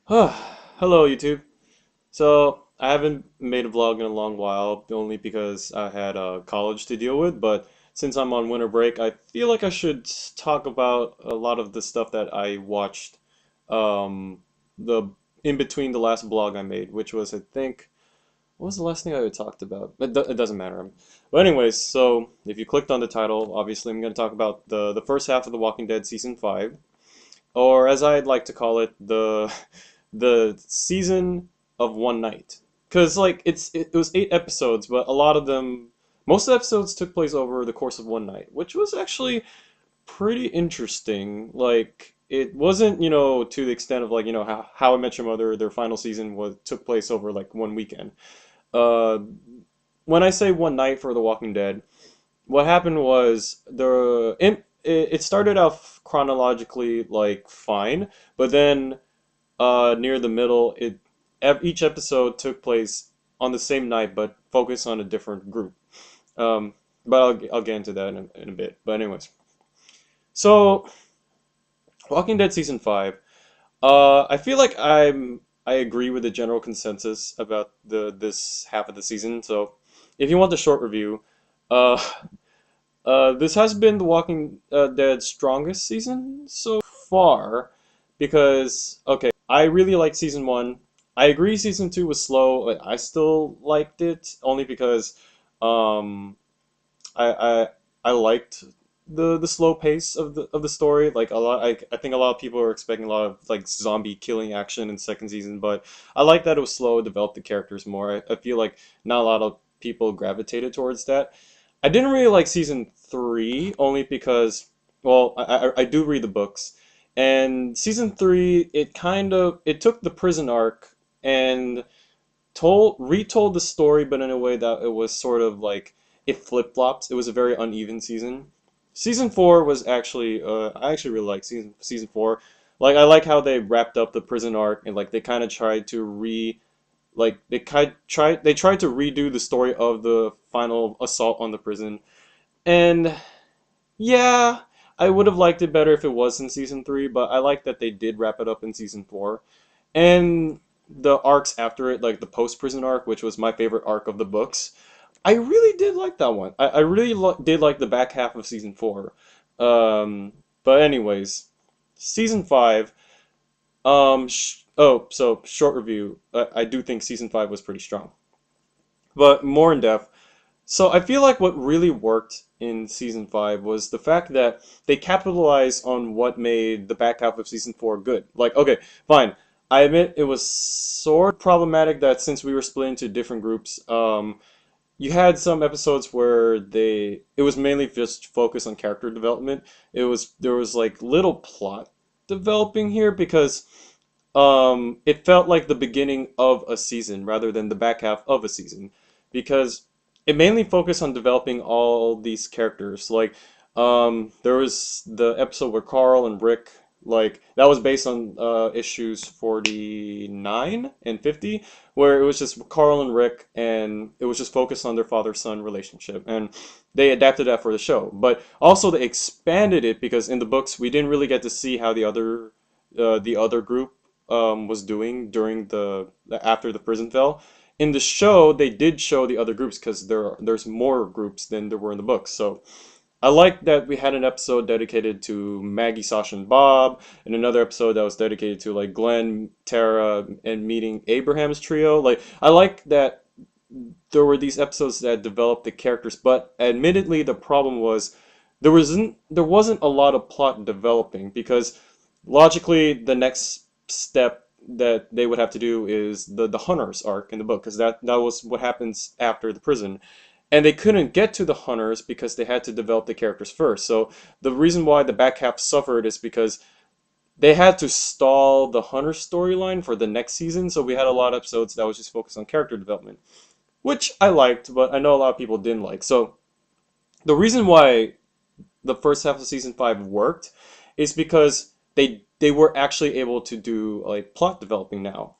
Hello, YouTube. So, I haven't made a vlog in a long while, only because I had college to deal with, but since I'm on winter break, I feel like I should talk about a lot of the stuff that I watched the in between the last vlog I made, which was, I think, what was the last thing I talked about? It doesn't matter. But anyways, so if you clicked on the title, obviously I'm going to talk about the first half of The Walking Dead Season 5, or as I'd like to call it, the season of one night. Because like it was 8 episodes, but a lot of them, most of the episodes took place over the course of one night, which was actually pretty interesting. Like it wasn't, to the extent of like, How I Met Your Mother, their final season was took place over like one weekend. Uh, when I say one night for The Walking Dead, what happened was it started off chronologically like fine, but then near the middle, each episode took place on the same night, but focused on a different group. But I'll get into that in a bit. But anyways, so Walking Dead season 5. I feel like I agree with the general consensus about the this half of the season. So if you want the short review, uh, this has been the Walking Dead's strongest season so far because, okay, I really liked season 1. I agree season 2 was slow, but I still liked it only because um, I, I I liked the slow pace of the story. Like I think a lot of people are expecting a lot of like zombie killing action in second season, but I like that it was slow, developed the characters more. I feel like not a lot of people gravitated towards that. I didn't really like season 3 only because, well, I do read the books, and season 3 it took the prison arc and told retold the story, but in a way that it was sort of like it flip flops. It was a very uneven season. Season 4 was actually I actually really like season 4. Like I like how they wrapped up the prison arc and like they kind of tried to they tried to redo the story of the final assault on the prison. And yeah, I would have liked it better if it was in season 3, but I like that they did wrap it up in season 4. And the arcs after it, like the post prison arc, which was my favorite arc of the books, I really did like that one. I really did like the back half of season 4. But anyways, season 5. So short review. I do think season 5 was pretty strong, but more in depth. So I feel like what really worked in season 5 was the fact that they capitalized on what made the back half of season 4 good. Like, okay, fine. I admit it was sort of problematic that since we were split into different groups, you had some episodes where it was mainly just focused on character development. There was like little plot developing here because it felt like the beginning of a season rather than the back half of a season because it mainly focused on developing all these characters. Like, there was the episode where Carl and Rick, like, that was based on issues 49 and 50, where it was just Carl and Rick, and it was just focused on their father-son relationship. And they adapted that for the show. But also they expanded it because in the books we didn't really get to see how the other group was doing during after the prison fell. In the show, they did show the other groups because there's more groups than there were in the books. So I like that we had an episode dedicated to Maggie, Sasha, and Bob, and another episode that was dedicated to like Glenn, Tara, and meeting Abraham's trio. Like I like that there were these episodes that developed the characters, but admittedly the problem was there wasn't a lot of plot developing because logically the next step that they would have to do is the hunters arc in the book because that was what happens after the prison, and they couldn't get to the hunters because they had to develop the characters first. So the reason why the back half suffered is because they had to stall the hunter storyline for the next season, so we had a lot of episodes that was just focused on character development, which I liked, but I know a lot of people didn't like. So the reason why the first half of season 5 worked is because they were actually able to do like plot developing now.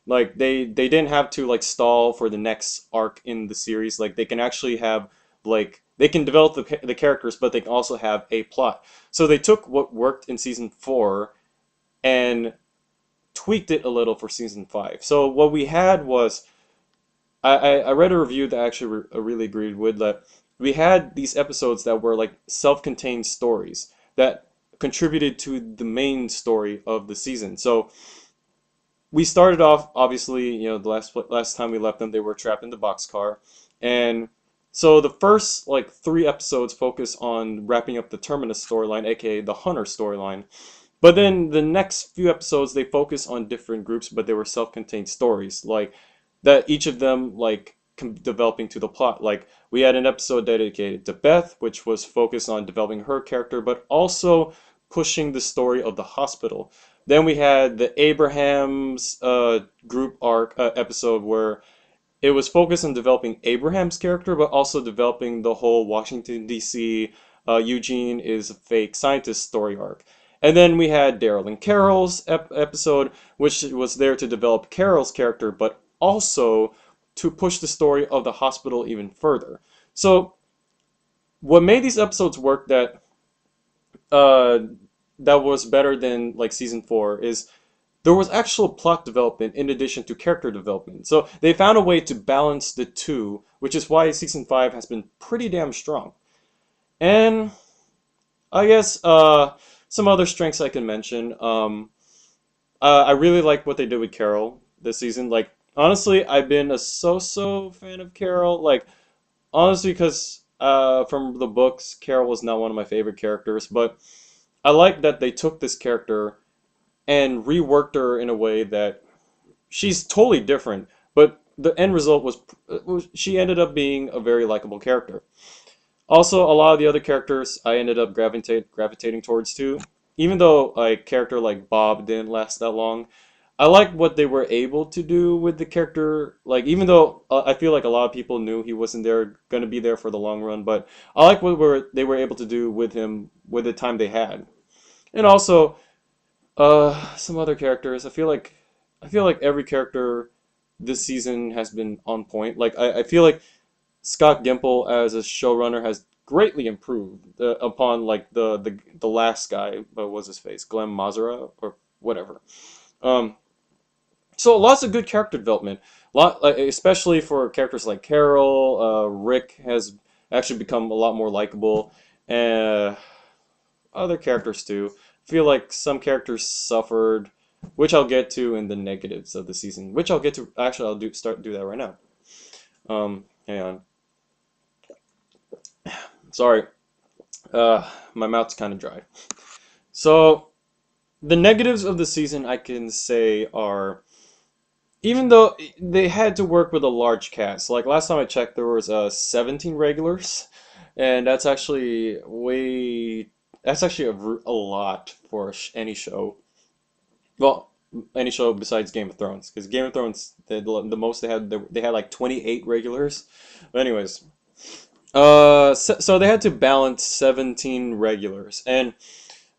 Like they didn't have to like stall for the next arc in the series. Like they can actually have like they can develop the characters, but they can also have a plot. So they took what worked in season 4 and tweaked it a little for season 5. So what we had was I read a review that I actually really agreed with that we had these episodes that were like self-contained stories that contributed to the main story of the season. So we started off obviously, the last time we left them, they were trapped in the boxcar, and so the first like 3 episodes focus on wrapping up the Terminus storyline, aka the Hunter storyline. But then the next few episodes they focus on different groups, but they were self-contained stories, like that each of them like developing to the plot. Like we had an episode dedicated to Beth, which was focused on developing her character, but also pushing the story of the hospital. Then we had the Abraham's group arc episode where it was focused on developing Abraham's character, but also developing the whole Washington D.C. Eugene is a fake scientist story arc. And then we had Daryl and Carol's episode, which was there to develop Carol's character, but also to push the story of the hospital even further. So what made these episodes work uh, that was better than like season 4 is there was actual plot development in addition to character development. So they found a way to balance the two, which is why season 5 has been pretty damn strong. And I guess some other strengths I can mention. I really like what they did with Carol this season. Like honestly, I've been a so-so fan of Carol. Like honestly, because from the books, Carol was not one of my favorite characters, but I like that they took this character and reworked her in a way that she's totally different, but the end result was she ended up being a very likable character. Also, a lot of the other characters I ended up gravitating towards too. Even though a character like Bob didn't last that long, I like what they were able to do with the character. Like even though I feel like a lot of people knew he wasn't there going to be there for the long run, but I like what they were able to do with him with the time they had. And also, some other characters. I feel like every character this season has been on point. Like I feel like Scott Gimple as a showrunner has greatly improved upon like the last guy. What was his face? Glenn Mazara or whatever. Um, so lots of good character development. Lot like, especially for characters like Carol. Rick has actually become a lot more likable. Uh, Other characters too. Feel like some characters suffered, which I'll get to in the negatives of the season. Which I'll get to. Actually, I'll do that right now. Hang on. Sorry. My mouth's kind of dry. So the negatives of the season I can say are, even though they had to work with a large cast. Like last time I checked, there was 17 regulars, and that's actually way. That's actually a lot for any show. Well, any show besides Game of Thrones, because Game of Thrones, the most they had like 28 regulars. But anyways, so they had to balance 17 regulars, and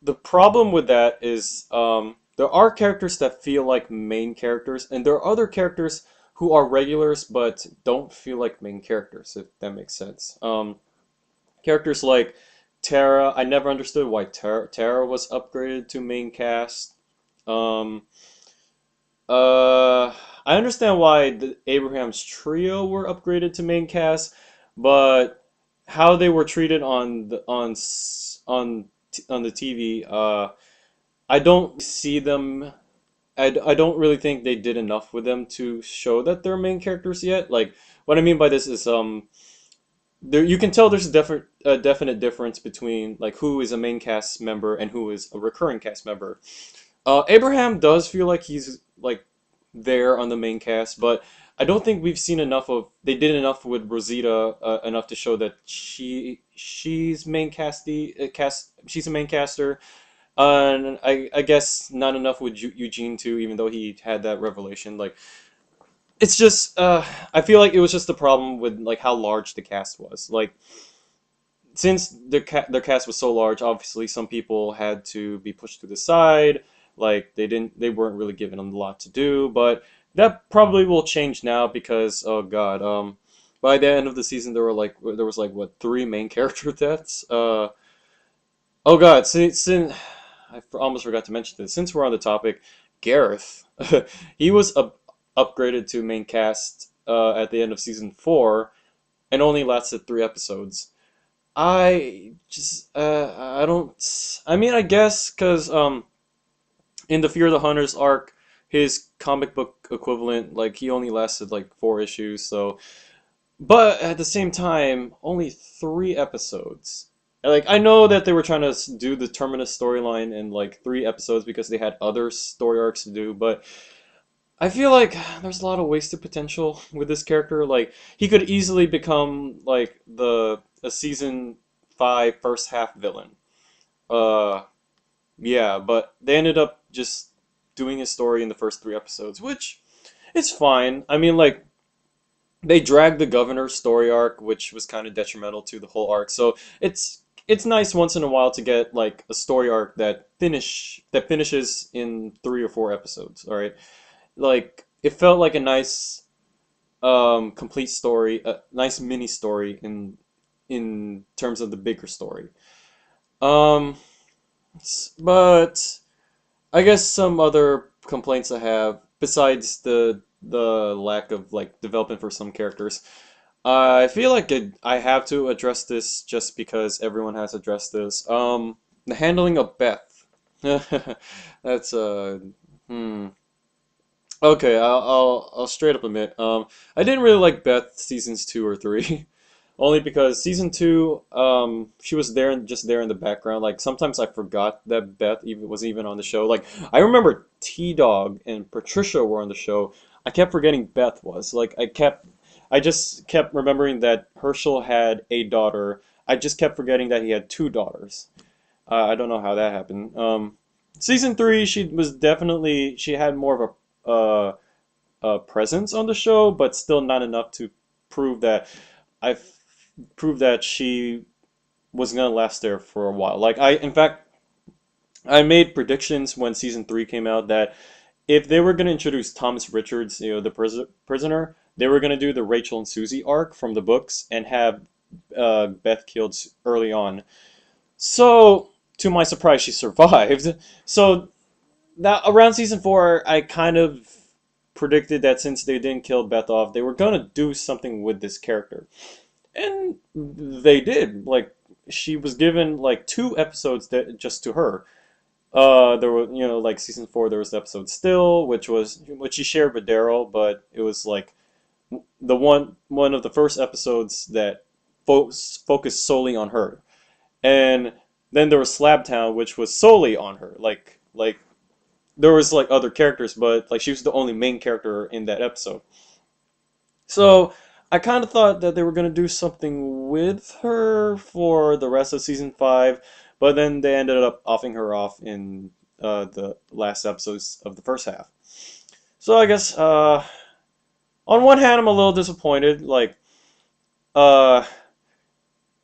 the problem with that is there are characters that feel like main characters, and there are other characters who are regulars but don't feel like main characters, if that makes sense. Characters like Tara, I never understood why Tara was upgraded to main cast. Um, Uh, I understand why the Abraham's trio were upgraded to main cast, but how they were treated on the TV, I don't see them. I don't really think they did enough with them to show that they're main characters yet. Like what I mean by this is there you can tell there's a definite difference between like who is a main cast member and who is a recurring cast member. Abraham does feel like he's like there on the main cast, but I don't think we've seen enough of. They did enough with Rosita enough to show that she's main cast. She's a main caster, and I guess not enough with Eugene too, even though he had that revelation. Like it's just I feel like it was just the problem with like how large the cast was. Like since their cast was so large, obviously some people had to be pushed to the side. Like they weren't really given a lot to do, but that probably will change now because oh god, by the end of the season there was like what 3 main character deaths. Oh god, since I almost forgot to mention this. Since we're on the topic, Gareth. He was upgraded to main cast at the end of season 4 and only lasted 3 episodes. I don't. I mean, I guess because in the Fear the Hunters arc, his comic book equivalent, like he only lasted like 4 issues. So, but at the same time, only 3 episodes. Like I know that they were trying to do the Terminus storyline in like 3 episodes because they had other story arcs to do, but I feel like there's a lot of wasted potential with this character. Like he could easily become like the a season 5 first half villain. Uh, yeah, but they ended up just doing his story in the first 3 episodes, which is fine. I mean, like they dragged the governor's story arc, which was kind of detrimental to the whole arc. So it's nice once in a while to get like a story arc that finishes in 3 or 4 episodes. All right, like it felt like a nice complete story, a nice mini story in terms of the bigger story. Um, but I guess some other complaints I have, besides the lack of like development for some characters, I feel like I have to address this just because everyone has addressed this. The handling of Beth. That's hmm. Okay, I'll straight up admit, I didn't really like Beth seasons 2 or 3, only because season 2, she was there and just there in the background. Like sometimes I forgot that Beth even was even on the show. Like I remember T Dog and Patricia were on the show. I kept forgetting Beth was. I just kept remembering that Herschel had a daughter. I just kept forgetting that he had 2 daughters. I don't know how that happened. Season 3, she had more of a presence on the show, but still not enough to prove that I've proved that she was gonna last there for a while. In fact, I made predictions when season 3 came out that if they were gonna introduce Thomas Richards, the prisoner, they were gonna do the Rachel and Susie arc from the books and have Beth killed early on. So, to my surprise, she survived. So that around season 4, I kind of predicted that since they didn't kill Beth off, they were gonna do something with this character, and they did. Like she was given like 2 episodes that just to her. There were like season 4, there was the episode Still, which she shared with Daryl, but it was like the one of the first episodes that focused solely on her, and then there was Slab Town, which was solely on her. Like there was like other characters, but like she was the only main character in that episode. So I kind of thought that they were gonna do something with her for the rest of season 5, but then they ended up offing her off in the last episodes of the first half. So I guess on one hand I'm a little disappointed. Uh,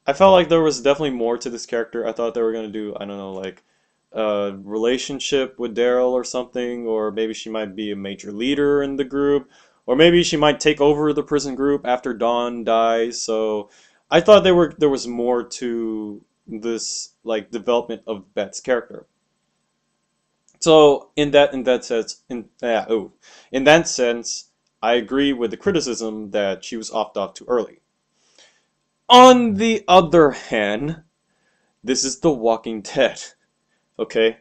I felt like there was definitely more to this character. I thought they were gonna do, I don't know, like a relationship with Daryl or something, or maybe she might be a major leader in the group, or maybe she might take over the prison group after Dawn dies. So I thought there was more to this like development of Beth's character. So in that sense, I agree with the criticism that she was off too early. On the other hand, this is The Walking Dead. Okay,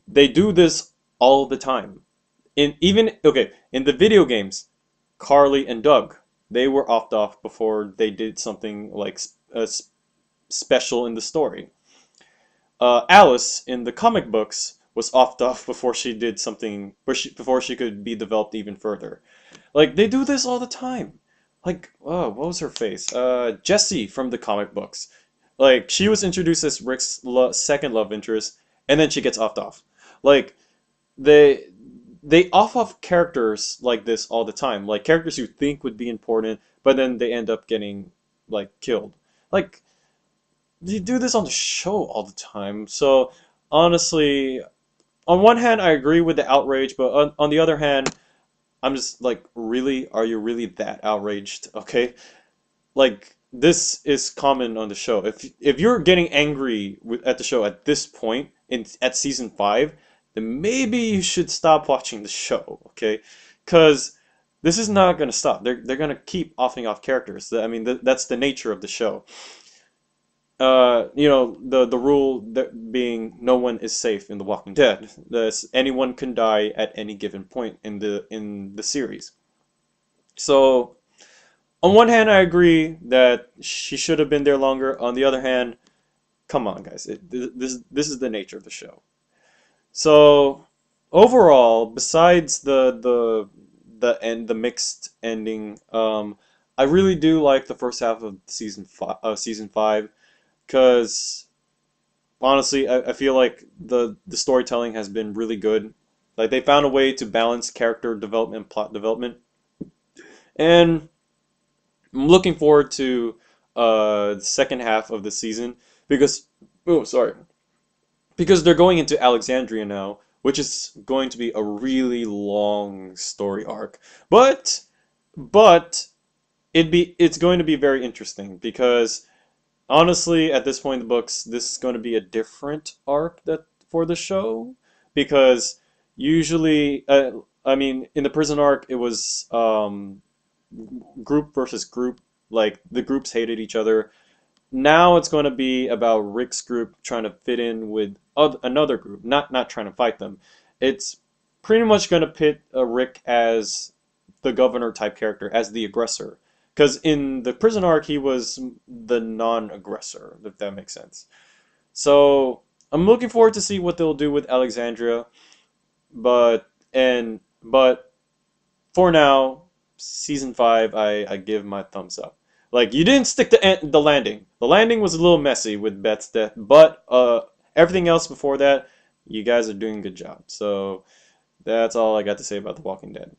they do this all the time. In the video games, Carly and Doug, they were off before they did something like special in the story. Alice in the comic books was off before she did something before she could be developed even further. Like they do this all the time. Like, oh, what was her face? Jessie from the comic books. Like she was introduced as Rick's second love interest, and then she gets off. Like they they off characters like this all the time. Like characters you think would be important, but then they end up getting like killed. Like you do this on the show all the time. So honestly, on one hand, I agree with the outrage, but on the other hand, I'm just like, really? Are you really that outraged? Okay, like this is common on the show. If you're getting angry at the show at this point in at season 5, then maybe you should stop watching the show, okay? Because this is not gonna stop. They're gonna keep offing off characters. I mean, that's the nature of the show. The rule that being no one is safe in The Walking Dead. This anyone can die at any given point in the series. So on one hand, I agree that she should have been there longer. On the other hand, come on, guys, this is the nature of the show. So overall, besides the mixed ending, I really do like the first half of season five, because honestly, I feel like the storytelling has been really good. Like they found a way to balance character development, plot development, and I'm looking forward to the second half of the season because oh sorry because they're going into Alexandria now, which is going to be a really long story arc. But but it's going to be very interesting because honestly, at this point in the books, this is going to be a different arc that for the show because usually, I mean, in the prison arc, it was group versus group. Like the groups hated each other. Now it's going to be about Rick's group trying to fit in with another group, not trying to fight them. It's pretty much going to pit Rick as the governor type character, as the aggressor. Because in the prison arc, he was the non-aggressor, if that makes sense. So I'm looking forward to see what they'll do with Alexandria, but for now, season five, I give my thumbs up. Like you didn't stick to the landing. The landing was a little messy with Beth's death, but everything else before that, you guys are doing a good job. So that's all I got to say about The Walking Dead.